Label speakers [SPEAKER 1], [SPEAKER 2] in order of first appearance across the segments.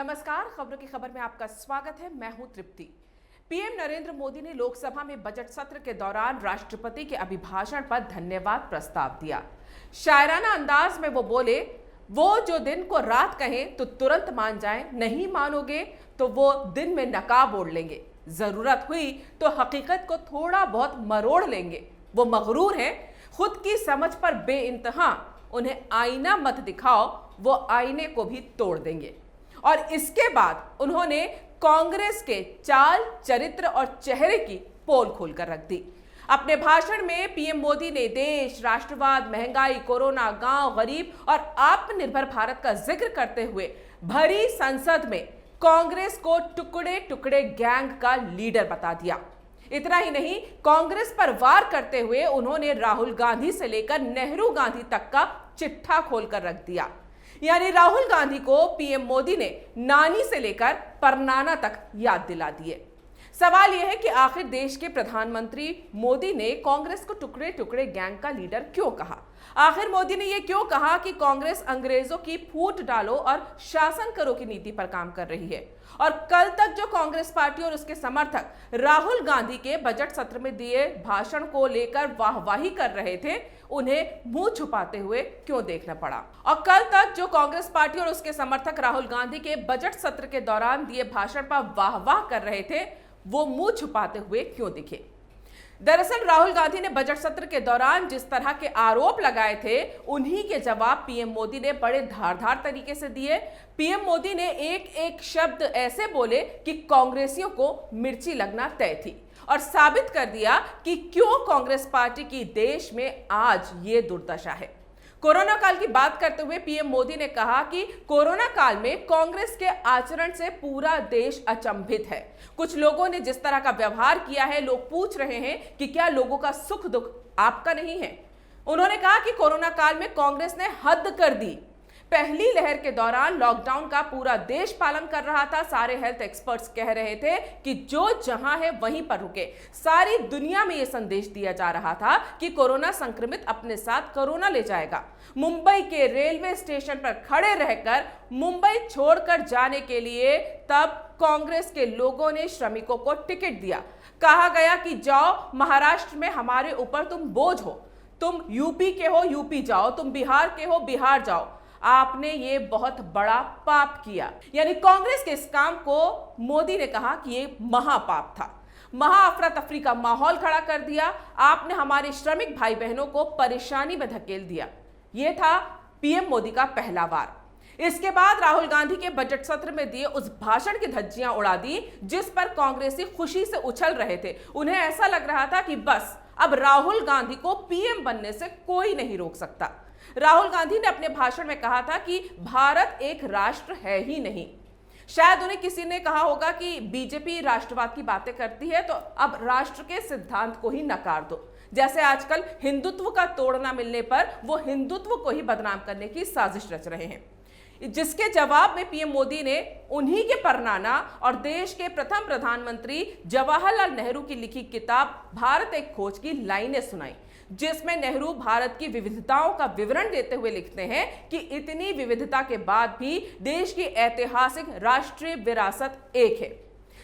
[SPEAKER 1] नमस्कार, खबरों की खबर में आपका स्वागत है। मैं हूं तृप्ति। पीएम नरेंद्र मोदी ने लोकसभा में बजट सत्र के दौरान राष्ट्रपति के अभिभाषण पर धन्यवाद प्रस्ताव दिया। शायराना अंदाज में वो बोले, वो जो दिन को रात कहें तो तुरंत मान जाएं, नहीं मानोगे तो वो दिन में नकाब ओढ़ लेंगे, जरूरत हुई तो हकीकत को थोड़ा बहुत मरोड़ लेंगे। वो मगरूर हैं, खुद की समझ पर बेइंतहा, उन्हें आईना मत दिखाओ, वो आईने को भी तोड़ देंगे। और इसके बाद उन्होंने कांग्रेस के चाल, चरित्र और चेहरे की पोल खोलकर रख दी। अपने भाषण में पीएम मोदी ने देश, राष्ट्रवाद, महंगाई, कोरोना, गांव, गरीब और आत्मनिर्भर भारत का जिक्र करते हुए भरी संसद में कांग्रेस को टुकड़े टुकड़े गैंग का लीडर बता दिया। इतना ही नहीं, कांग्रेस पर वार करते हुए उन्होंने राहुल गांधी से लेकर नेहरू गांधी तक का चिट्ठा खोलकर रख दिया। यानी राहुल गांधी को पीएम मोदी ने नानी से लेकर परनाना तक याद दिला दिए। सवाल यह है कि आखिर देश के प्रधानमंत्री मोदी ने कांग्रेस को टुकड़े टुकड़े गैंग का लीडर क्यों कहा? आखिर मोदी ने यह क्यों कहा कि कांग्रेस अंग्रेजों की फूट डालो और शासन करो की नीति पर काम कर रही है? और कल तक जो कांग्रेस पार्टी और उसके समर्थक राहुल गांधी के बजट सत्र में दिए भाषण को लेकर वाहवाही कर रहे थे, उन्हें मुंह छुपाते हुए क्यों देखना पड़ा? और कल तक जो कांग्रेस पार्टी और उसके समर्थक राहुल गांधी के बजट सत्र के दौरान दिए भाषण पर वाह कर रहे थे, वो मुंह छुपाते हुए क्यों दिखे? दरअसल राहुल गांधी ने बजट सत्र के दौरान जिस तरह के आरोप लगाए थे, उन्हीं के जवाब पीएम मोदी ने बड़े धारदार तरीके से दिए। पीएम मोदी ने एक एक शब्द ऐसे बोले कि कांग्रेसियों को मिर्ची लगना तय थी और साबित कर दिया कि क्यों कांग्रेस पार्टी की देश में आज ये दुर्दशा है। कोरोना काल की बात करते हुए पीएम मोदी ने कहा कि कोरोना काल में कांग्रेस के आचरण से पूरा देश अचंभित है। कुछ लोगों ने जिस तरह का व्यवहार किया है, लोग पूछ रहे हैं कि क्या लोगों का सुख दुख आपका नहीं है? उन्होंने कहा कि कोरोना काल में कांग्रेस ने हद कर दी। पहली लहर के दौरान लॉकडाउन का पूरा देश पालन कर रहा था। सारे हेल्थ एक्सपर्ट्स कह रहे थे कि जो जहां है वहीं पर रुके। सारी दुनिया में यह संदेश दिया जा रहा था कि कोरोना संक्रमित अपने साथ कोरोना ले जाएगा। मुंबई के रेलवे स्टेशन पर खड़े रहकर मुंबई छोड़कर जाने के लिए तब कांग्रेस के लोगों ने श्रमिकों को टिकट दिया। कहा गया कि जाओ, महाराष्ट्र में हमारे ऊपर तुम बोझ हो, तुम यूपी के हो यूपी जाओ, तुम बिहार के हो बिहार जाओ। आपने ये बहुत बड़ा पाप किया। यानी कांग्रेस के इस काम को मोदी ने कहा कि ये महापाप था। महा अफरा तफरी का माहौल खड़ा कर दिया। आपने हमारे श्रमिक भाई बहनों को परेशानी में धकेल दिया। यह था पीएम मोदी का पहला वार। इसके बाद राहुल गांधी के बजट सत्र में दिए उस भाषण की धज्जियां उड़ा दी जिस पर कांग्रेसी खुशी से उछल रहे थे। उन्हें ऐसा लग रहा था कि बस अब राहुल गांधी को पीएम बनने से कोई नहीं रोक सकता। राहुल गांधी ने अपने भाषण में कहा था कि भारत एक राष्ट्र है ही नहीं। शायद उन्हें किसी ने कहा होगा कि बीजेपी राष्ट्रवाद की बातें करती है तो अब राष्ट्र के सिद्धांत को ही नकार दो। जैसे आजकल हिंदुत्व का तोड़ ना मिलने पर वो हिंदुत्व को ही बदनाम करने की साजिश रच रहे हैं। जिसके जवाब में पीएम मोदी ने उन्हीं के परनाना और देश के प्रथम प्रधानमंत्री जवाहरलाल नेहरू की लिखी किताब भारत एक खोज की लाइनें सुनाई, जिसमें नेहरू भारत की विविधताओं का विवरण देते हुए लिखते हैं कि इतनी विविधता के बाद भी देश की ऐतिहासिक राष्ट्रीय विरासत एक है।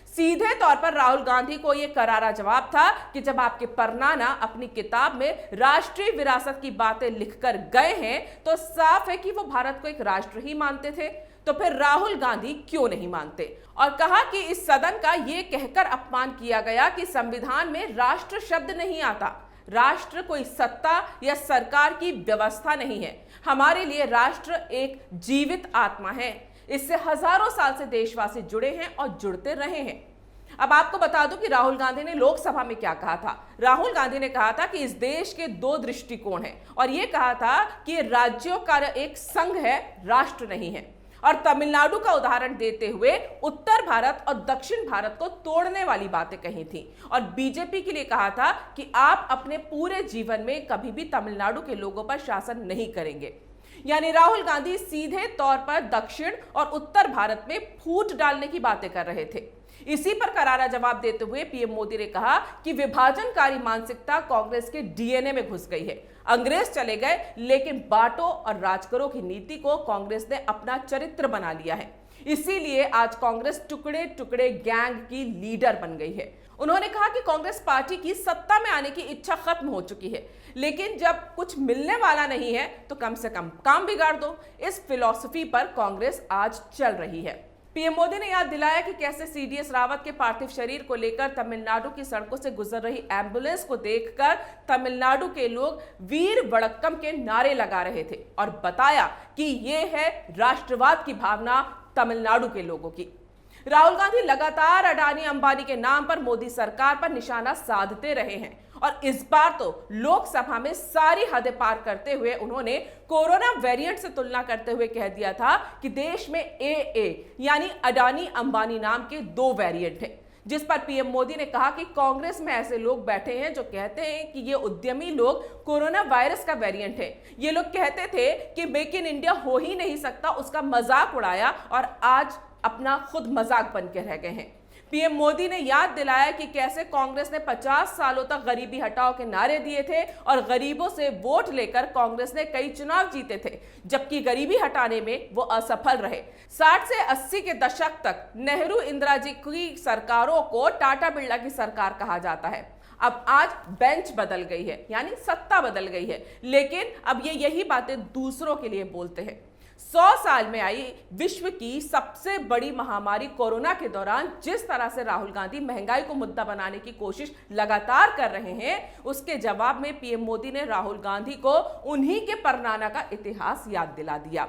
[SPEAKER 1] सीधे तौर पर राहुल गांधी को यह करारा जवाब था कि जब आपके परनाना अपनी किताब में राष्ट्रीय विरासत की बातें लिखकर गए हैं तो साफ है कि वो भारत को एक राष्ट्र ही मानते थे। तो फिर राहुल गांधी क्यों नहीं मानते? और कहा कि इस सदन का यह कहकर अपमान किया गया कि संविधान में राष्ट्र शब्द नहीं आता। राष्ट्र कोई सत्ता या सरकार की व्यवस्था नहीं है। हमारे लिए राष्ट्र एक जीवित आत्मा है। इससे हजारों साल से देशवासी जुड़े हैं और जुड़ते रहे हैं। अब आपको बता दूं कि राहुल गांधी ने लोकसभा में क्या कहा था। राहुल गांधी ने कहा था कि इस देश के दो दृष्टिकोण हैं और यह कहा था कि राज्यों का एक संघ है, राष्ट्र नहीं है। और तमिलनाडु का उदाहरण देते हुए उत्तर भारत और दक्षिण भारत को तोड़ने वाली बातें कही थी और बीजेपी के लिए कहा था कि आप अपने पूरे जीवन में कभी भी तमिलनाडु के लोगों पर शासन नहीं करेंगे। यानी राहुल गांधी सीधे तौर पर दक्षिण और उत्तर भारत में फूट डालने की बातें कर रहे थे। इसी पर करारा जवाब देते हुए पीएम मोदी ने कहा कि विभाजनकारी मानसिकता कांग्रेस के डीएनए में घुस गई है। अंग्रेज चले गए लेकिन बांटो और राज करो की नीति को कांग्रेस ने अपना चरित्र बना लिया है। इसीलिए आज कांग्रेस टुकड़े टुकड़े गैंग की लीडर बन गई है। उन्होंने कहा कि कांग्रेस पार्टी की सत्ता में आने की इच्छा खत्म हो चुकी है, लेकिन जब कुछ मिलने वाला नहीं है तो कम से कम काम बिगाड़ दो। इस फिलॉसफी पर कांग्रेस आज चल रही है। पीएम मोदी ने याद दिलाया कि कैसे सीडीएस रावत के पार्थिव शरीर को लेकर तमिलनाडु की सड़कों से गुजर रही एम्बुलेंस को देखकर तमिलनाडु के लोग वीर वड़क्कम के नारे लगा रहे थे और बताया कि ये है राष्ट्रवाद की भावना तमिलनाडु के लोगों की। राहुल गांधी लगातार अडानी अंबानी के नाम पर मोदी सरकार पर निशाना साधते रहे हैं और इस बार तो लोकसभा में सारी हदें पार करते हुए उन्होंने कोरोना वेरिएंट से तुलना करते हुए कह दिया था कि देश में AA यानी अडानी अंबानी नाम के 2 वेरिएंट हैं, जिस पर पीएम मोदी ने कहा कि कांग्रेस में ऐसे लोग बैठे हैं जो कहते हैं कि ये उद्यमी लोग कोरोना वायरस का वेरिएंट है। ये लोग कहते थे कि मेक इन इंडिया हो ही नहीं सकता, उसका मजाक उड़ाया और आज अपना खुद मजाक बन के रह गए हैं। पीएम मोदी ने याद दिलाया कि कैसे कांग्रेस ने 50 सालों तक गरीबी हटाओ के नारे दिए थे और गरीबों से वोट लेकर कांग्रेस ने कई चुनाव जीते थे, जबकि गरीबी हटाने में वो असफल रहे। 60 से 80 के दशक तक नेहरू इंदिरा जी की सरकारों को टाटा बिरला की सरकार कहा जाता है। अब आज बेंच बदल गई है, यानी सत्ता बदल गई है, लेकिन अब ये यही बातें दूसरों के लिए बोलते हैं। 100 साल में आई विश्व की सबसे बड़ी महामारी कोरोना के दौरान जिस तरह से राहुल गांधी महंगाई को मुद्दा बनाने की कोशिश लगातार कर रहे हैं, उसके जवाब में पीएम मोदी ने राहुल गांधी को उन्हीं के परनाना का इतिहास याद दिला दिया।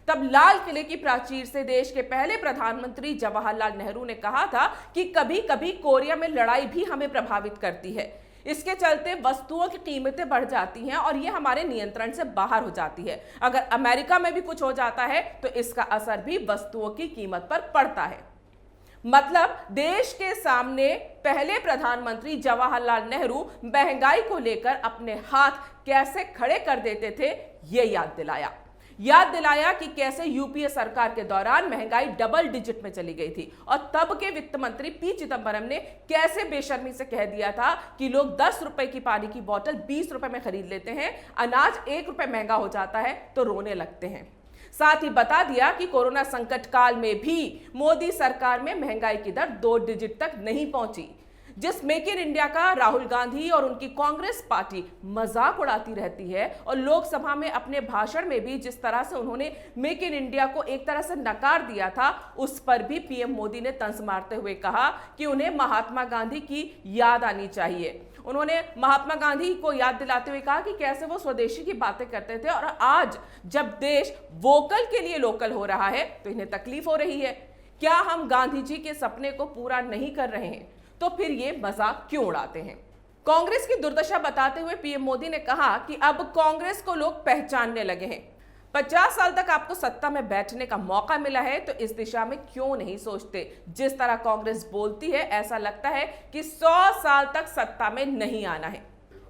[SPEAKER 1] तब लाल किले की प्राचीर से देश के पहले प्रधानमंत्री जवाहरलाल नेहरू ने कहा था कि कभी कभी कोरिया में लड़ाई भी हमें प्रभावित करती है। इसके चलते वस्तुओं की कीमतें बढ़ जाती हैं और ये हमारे नियंत्रण से बाहर हो जाती है। अगर अमेरिका में भी कुछ हो जाता है तो इसका असर भी वस्तुओं की कीमत पर पड़ता है। मतलब देश के सामने पहले प्रधानमंत्री जवाहरलाल नेहरू महंगाई को लेकर अपने हाथ कैसे खड़े कर देते थे, ये याद दिलाया कि कैसे यूपीए सरकार के दौरान महंगाई डबल डिजिट में चली गई थी और तब के वित्त मंत्री पी चिदंबरम ने कैसे बेशर्मी से कह दिया था कि लोग 10 रुपए की पानी की बोतल 20 रुपए में खरीद लेते हैं, अनाज 1 रुपए महंगा हो जाता है तो रोने लगते हैं। साथ ही बता दिया कि कोरोना संकट काल में भी मोदी सरकार में महंगाई की दर 2 डिजिट तक नहीं पहुंची। जिस मेक इन इंडिया का राहुल गांधी और उनकी कांग्रेस पार्टी मजाक उड़ाती रहती है और लोकसभा में अपने भाषण में भी जिस तरह से उन्होंने मेक इन इंडिया को एक तरह से नकार दिया था, उस पर भी पीएम मोदी ने तंज मारते हुए कहा कि उन्हें महात्मा गांधी की याद आनी चाहिए। उन्होंने महात्मा गांधी को याद दिलाते हुए कहा कि कैसे वो स्वदेशी की बातें करते थे और आज जब देश वोकल के लिए लोकल हो रहा है तो इन्हें तकलीफ हो रही है। क्या हम गांधी जी के सपने को पूरा नहीं कर रहे हैं तो फिर ये मजाक क्यों उड़ाते हैं? कांग्रेस की दुर्दशा बताते हुए पीएम मोदी ने कहा कि अब कांग्रेस को लोग पहचानने लगे हैं। 50 साल तक आपको सत्ता में बैठने का मौका मिला है तो इस दिशा में क्यों नहीं सोचते? जिस तरह कांग्रेस बोलती है ऐसा लगता है कि 100 साल तक सत्ता में नहीं आना है।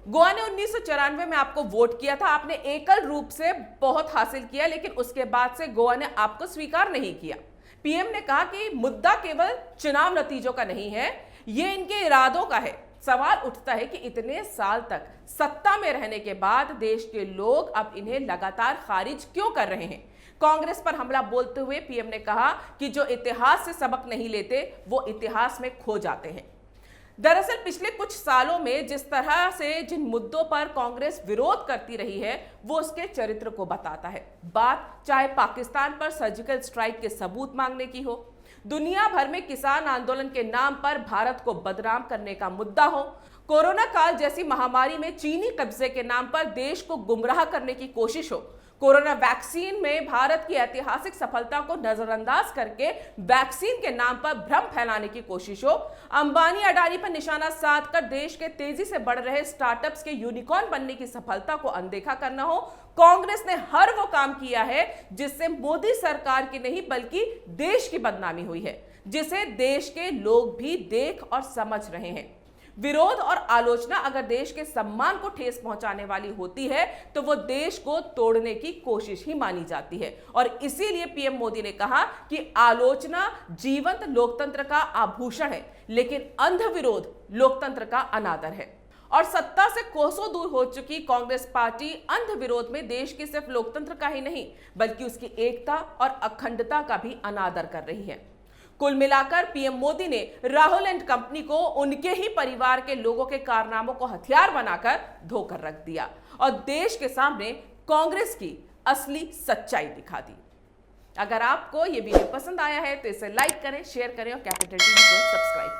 [SPEAKER 1] गोवा ने 1994 में आपको वोट किया था, आपने एकल रूप से बहुत हासिल किया, लेकिन उसके बाद से गोवा ने आपको स्वीकार नहीं किया। पीएम ने कहा कि मुद्दा केवल चुनाव नतीजों का नहीं है, ये इनके इरादों का है। सवाल उठता है कि इतने साल तक सत्ता में रहने के बाद देश के लोग अब इन्हें लगातार खारिज क्यों कर रहे हैं? कांग्रेस पर हमला बोलते हुए पीएम ने कहा कि जो इतिहास से सबक नहीं लेते वो इतिहास में खो जाते हैं। दरअसल पिछले कुछ सालों में जिस तरह से जिन मुद्दों पर कांग्रेस विरोध करती रही है वो उसके चरित्र को बताता है। बात चाहे पाकिस्तान पर सर्जिकल स्ट्राइक के सबूत मांगने की हो, दुनिया भर में किसान आंदोलन के नाम पर भारत को बदनाम करने का मुद्दा हो, कोरोना काल जैसी महामारी में चीनी कब्जे के नाम पर देश को गुमराह करने की कोशिश हो, कोरोना वैक्सीन में भारत की ऐतिहासिक सफलता को नजरअंदाज करके वैक्सीन के नाम पर भ्रम फैलाने की कोशिश हो, अंबानी अडानी पर निशाना साधकर देश के तेजी से बढ़ रहे स्टार्टअप्स के यूनिकॉर्न बनने की सफलता को अनदेखा करना हो, कांग्रेस ने हर वो काम किया है जिससे मोदी सरकार की नहीं बल्कि देश की बदनामी हुई है, जिसे देश के लोग भी देख और समझ रहे हैं। विरोध और आलोचना अगर देश के सम्मान को ठेस पहुंचाने वाली होती है तो वो देश को तोड़ने की कोशिश ही मानी जाती है और इसीलिए पीएम मोदी ने कहा कि आलोचना जीवंत लोकतंत्र का आभूषण है, लेकिन अंध विरोध लोकतंत्र का अनादर है। और सत्ता से कोसों दूर हो चुकी कांग्रेस पार्टी अंध विरोध में देश के सिर्फ लोकतंत्र का ही नहीं बल्कि उसकी एकता और अखंडता का भी अनादर कर रही है। कुल मिलाकर पीएम मोदी ने राहुल एंड कंपनी को उनके ही परिवार के लोगों के कारनामों को हथियार बनाकर धोकर रख दिया और देश के सामने कांग्रेस की असली सच्चाई दिखा दी। अगर आपको यह वीडियो पसंद आया है तो इसे लाइक करें, शेयर करें और कैपिटल टीवी को सब्सक्राइब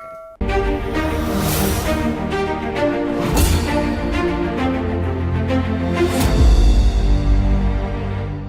[SPEAKER 1] करें।